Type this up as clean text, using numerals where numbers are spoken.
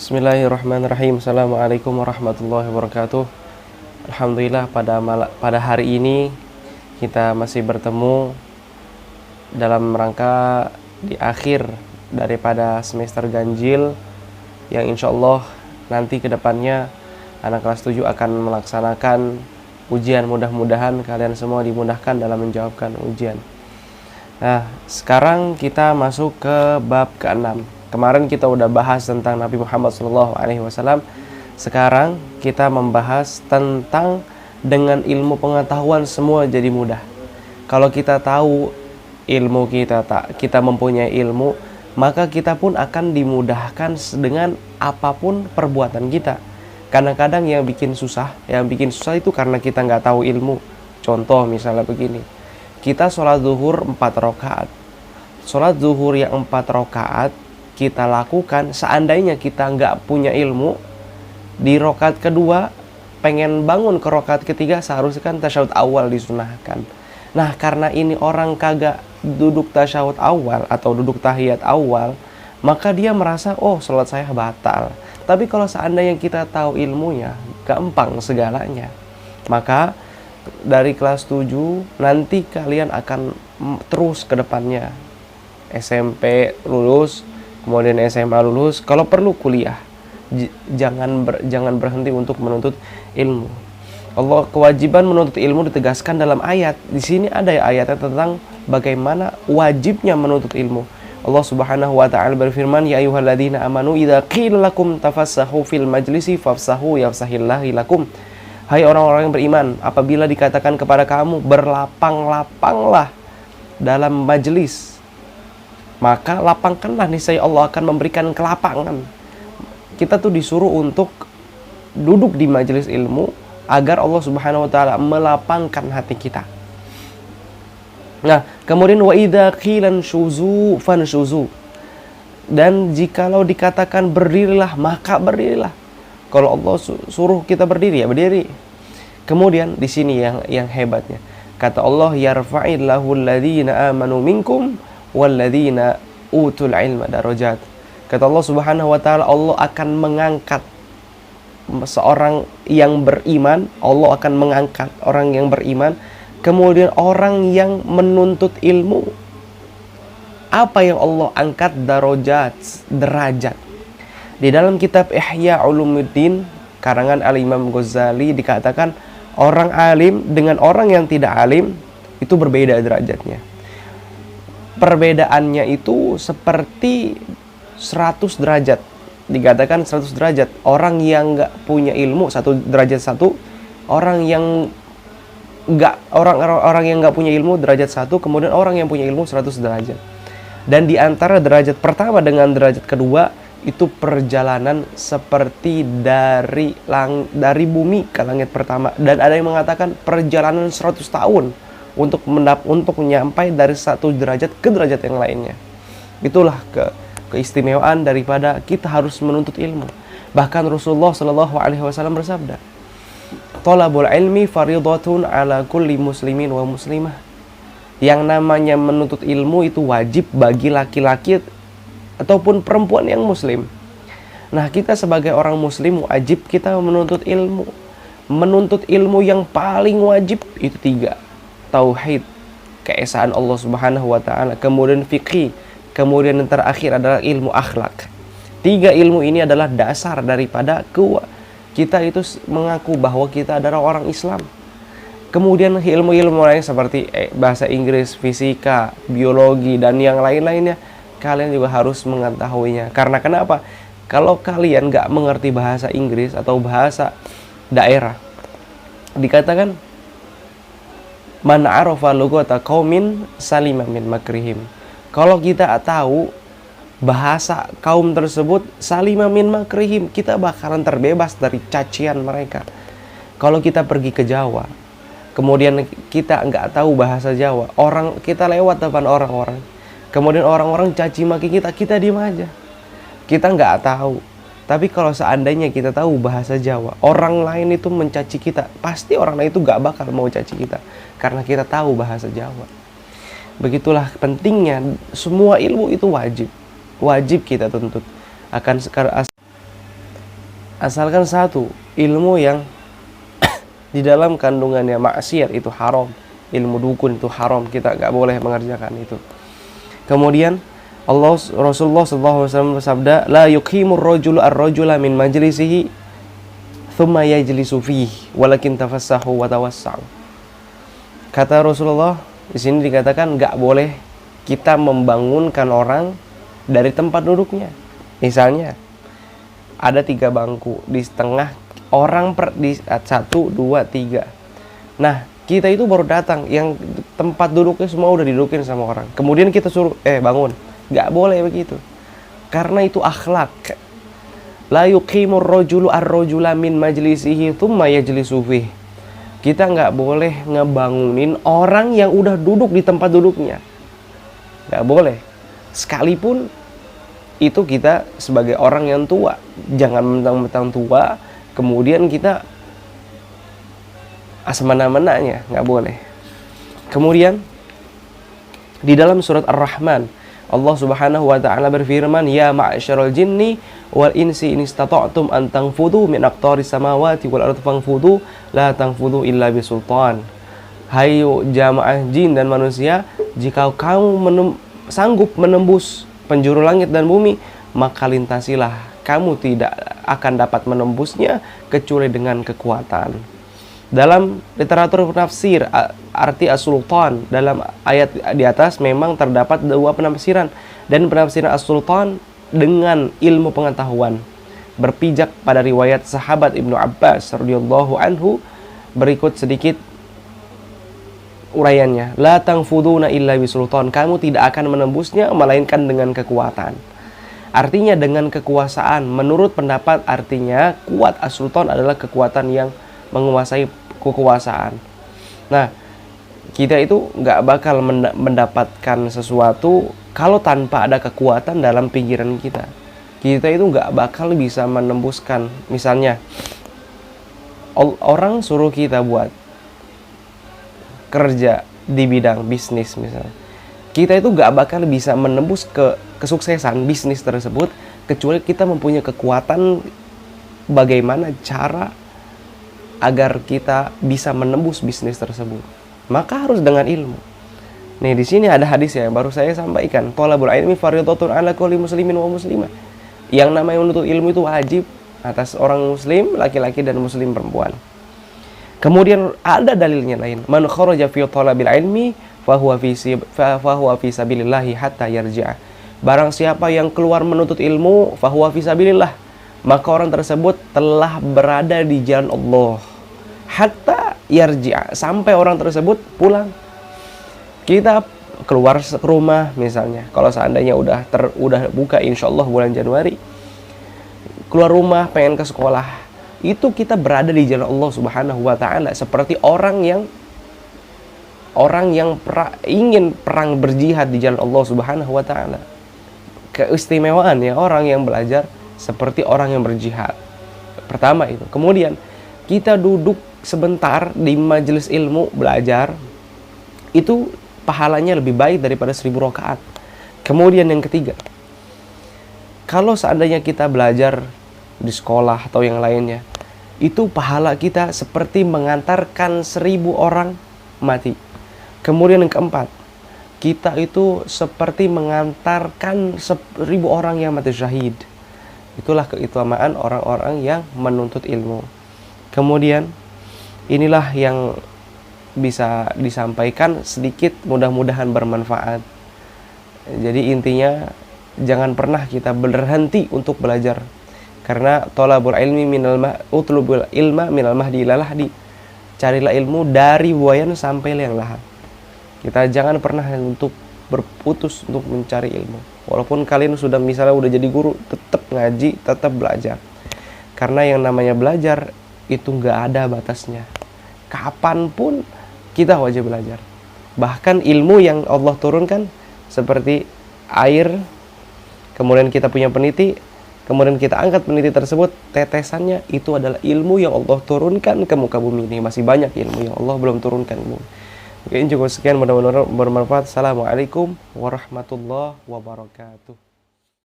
Bismillahirrahmanirrahim. Assalamualaikum warahmatullahi wabarakatuh. Alhamdulillah pada hari ini kita masih bertemu dalam rangka di akhir daripada semester ganjil yang insya Allah nanti kedepannya anak kelas 7 akan melaksanakan ujian. Mudah-mudahan kalian semua dimudahkan dalam menjawabkan ujian. Nah, sekarang kita masuk ke bab ke-6. Kemarin kita udah bahas tentang Nabi Muhammad SAW. Sekarang kita membahas tentang dengan ilmu pengetahuan semua jadi mudah. Kalau kita tahu ilmu kita mempunyai ilmu, maka kita pun akan dimudahkan dengan apapun perbuatan kita. Kadang-kadang yang bikin susah itu karena kita nggak tahu ilmu. Contoh misalnya begini, kita sholat zuhur 4 rakaat. Sholat zuhur yang 4 rakaat kita lakukan, seandainya kita nggak punya ilmu, di rakaat kedua pengen bangun ke rakaat ketiga seharusnya kan tasyahud awal disunahkan. Nah, karena ini orang kagak duduk tasyahud awal atau duduk tahiyat awal, maka dia merasa, oh sholat saya batal. Tapi kalau seandainya kita tahu ilmunya, gampang segalanya. Maka dari kelas 7 nanti kalian akan terus ke depannya. SMP lulus, kemudian SMA lulus, kalau perlu kuliah. Jangan berhenti untuk menuntut ilmu. Allah, kewajiban menuntut ilmu ditegaskan dalam ayat. Di sini ada ayatnya tentang bagaimana wajibnya menuntut ilmu. Allah Subhanahu wa taala berfirman, ya ayyuhalladzina amanu idza qila lakum tafassahu fil majlisi fafsahu yafsahillahu lakum. Hai orang-orang yang beriman, apabila dikatakan kepada kamu berlapang-lapanglah dalam majelis, maka lapangkanlah, niscaya Allah akan memberikan kelapangan. Kita tuh disuruh untuk duduk di majelis ilmu agar Allah Subhanahu wa taala melapangkan hati kita. Nah, kemudian wa idza qilan syuzu fanshuzu. Dan jikalau dikatakan berdirilah, maka berdirilah. Kalau Allah suruh kita berdiri, ya berdiri. Kemudian di sini yang hebatnya. Kata Allah, yarfa'illahu alladhina amanu minkum walladzina utul ilma darajat. Kata Allah Subhanahu wa taala, Allah akan mengangkat seorang yang beriman, Allah akan mengangkat orang yang beriman, kemudian orang yang menuntut ilmu. Apa yang Allah angkat? Darajat, derajat. Di dalam kitab Ihya Ulumuddin karangan Al-Imam Ghazali dikatakan orang alim dengan orang yang tidak alim itu berbeda derajatnya. Perbedaannya itu seperti 100 derajat. Dikatakan 100 derajat. Orang yang nggak punya ilmu 1 derajat 1, orang yang nggak punya ilmu derajat 1, kemudian orang yang punya ilmu 100 derajat. Dan di antara derajat pertama dengan derajat kedua itu perjalanan seperti dari bumi ke langit pertama. Dan ada yang mengatakan perjalanan 100 tahun untuk menyampai dari 1 derajat ke derajat yang lainnya. Itulah keistimewaan daripada kita harus menuntut ilmu. Bahkan Rasulullah SAW bersabda, "Thalabul ilmi fardhatun ala kulli muslimin wa muslimah." Yang namanya menuntut ilmu itu wajib bagi laki-laki ataupun perempuan yang muslim. Nah, kita sebagai orang muslim wajib kita menuntut ilmu. Menuntut ilmu yang paling wajib itu 3. Tauhid, keesaan Allah Subhanahu wa taala, kemudian fikih, kemudian yang terakhir adalah ilmu akhlak. 3 ilmu ini adalah dasar daripada kita itu mengaku bahwa kita adalah orang Islam. Kemudian ilmu-ilmu lain seperti bahasa Inggris, fisika, biologi, dan yang lain-lainnya kalian juga harus mengetahuinya. Karena kenapa? Kalau kalian nggak mengerti bahasa Inggris atau bahasa daerah, dikatakan man arafa lughata qaumin salima min makrihim. Kalau kita tahu bahasa kaum tersebut, salima min makrihim, kita bakalan terbebas dari cacian mereka. Kalau kita pergi ke Jawa, kemudian kita nggak tahu bahasa Jawa, kita lewat depan orang-orang, kemudian orang-orang caci maki kita diam aja. Kita nggak tahu. Tapi kalau seandainya kita tahu bahasa Jawa, orang lain itu mencaci kita, pasti orang lain itu nggak bakal mau caci kita, karena kita tahu bahasa Jawa. Begitulah pentingnya semua ilmu itu wajib kita tuntut. Asalkan satu, ilmu yang di dalam kandungannya maksiat itu haram. Ilmu dukun itu haram, kita nggak boleh mengerjakan itu. Kemudian Rasulullah SAW bersabda, la yuqimur rajulu ar-rajula min majlisihi thumma yajlisu fihi walakin tafassahu wa tawassa'u. Kata Rasulullah, di sini dikatakan nggak boleh kita membangunkan orang dari tempat duduknya. Misalnya ada 3 bangku di setengah orang di 1, 2, 3. Nah, kita itu baru datang, yang tempat duduknya semua udah didudukin sama orang. Kemudian kita suruh bangun. Nggak boleh begitu. Karena itu akhlak. La yuqimur rajulu ar-rajula min majlisihi thumma yajlisu fihi. Kita nggak boleh ngebangunin orang yang udah duduk di tempat duduknya. Nggak boleh. Sekalipun itu kita sebagai orang yang tua, jangan mentang-mentang tua kemudian kita semena-menanya, nggak boleh. Kemudian di dalam surat Ar-Rahman, Allah Subhanahu wa taala berfirman, ya ma'syaral jinni wal insi in istata'tum an tanfudhu min aqtaris samawati wal ardi fanfudhu la tanfudhu illa bisultan. Hai jamaah jin dan manusia, jika kamu sanggup menembus penjuru langit dan bumi, maka lintasilah. Kamu tidak akan dapat menembusnya kecuali dengan kekuatan. Dalam literatur penafsir, arti as-sultan dalam ayat di atas memang terdapat 2 penafsiran, dan penafsiran as-sultan dengan ilmu pengetahuan berpijak pada riwayat sahabat Ibnu Abbas radhiyallahu anhu. Berikut sedikit uraiannya. La tanfuduna illa bisultan. Kamu tidak akan menembusnya melainkan dengan kekuatan. Artinya dengan kekuasaan. Menurut pendapat artinya kuat as-sultan adalah kekuatan yang menguasai kekuasaan. Nah, kita itu nggak bakal mendapatkan sesuatu kalau tanpa ada kekuatan dalam pikiran kita. Kita itu nggak bakal bisa menembuskan. Misalnya orang suruh kita buat kerja di bidang bisnis misalnya, kita itu gak bakal bisa menembus kesuksesan bisnis tersebut kecuali kita mempunyai kekuatan bagaimana cara agar kita bisa menembus bisnis tersebut. Maka harus dengan ilmu. Nih di sini ada hadis yang baru saya sampaikan, thalabul ilmi fardhatun 'ala kulli muslimin wa muslimah. Yang namanya menuntut ilmu itu wajib atas orang muslim laki-laki dan muslim perempuan. Kemudian ada dalilnya lain. Man kharaja fi thalabil ilmi fahuwa fi sabilillahi hatta yarji'a. Barang siapa yang keluar menuntut ilmu fahuwa fi sabilillah, maka orang tersebut telah berada di jalan Allah hatta yarji'a, sampai orang tersebut pulang. Kita keluar rumah misalnya, kalau seandainya udah buka insyaallah bulan Januari, keluar rumah pengen ke sekolah, itu kita berada di jalan Allah Subhanahu wa taala, seperti orang yang ingin perang berjihad di jalan Allah Subhanahu wa taala. Keistimewaan ya orang yang belajar seperti orang yang berjihad. Pertama itu. Kemudian kita duduk sebentar di majelis ilmu belajar, itu pahalanya lebih baik daripada 1000 rakaat. Kemudian yang ketiga, kalau seandainya kita belajar di sekolah atau yang lainnya, itu pahala kita seperti mengantarkan 1000 orang mati. Kemudian yang keempat, kita itu seperti mengantarkan 1000 orang yang mati syahid. Itulah keutamaan orang-orang yang menuntut ilmu. Kemudian inilah yang bisa disampaikan sedikit, mudah-mudahan bermanfaat. Jadi intinya jangan pernah kita berhenti untuk belajar. Karena thalabul ilmi utlubul ilma minal mahdi ilal lahdi. Carilah ilmu dari buayan sampai liang lahat. Kita jangan pernah untuk berputus untuk mencari ilmu. Walaupun kalian sudah misalnya udah jadi guru, tetap ngaji, tetap belajar. Karena yang namanya belajar itu nggak ada batasnya. Kapanpun kita wajib belajar. Bahkan ilmu yang Allah turunkan seperti air, kemudian kita punya peniti, kemudian kita angkat peniti tersebut, tetesannya itu adalah ilmu yang Allah turunkan ke muka bumi ini. Masih banyak ilmu yang Allah belum turunkan ke bumi. Mungkin cukup sekian, mudah-mudahan bermanfaat. Assalamualaikum warahmatullahi wabarakatuh.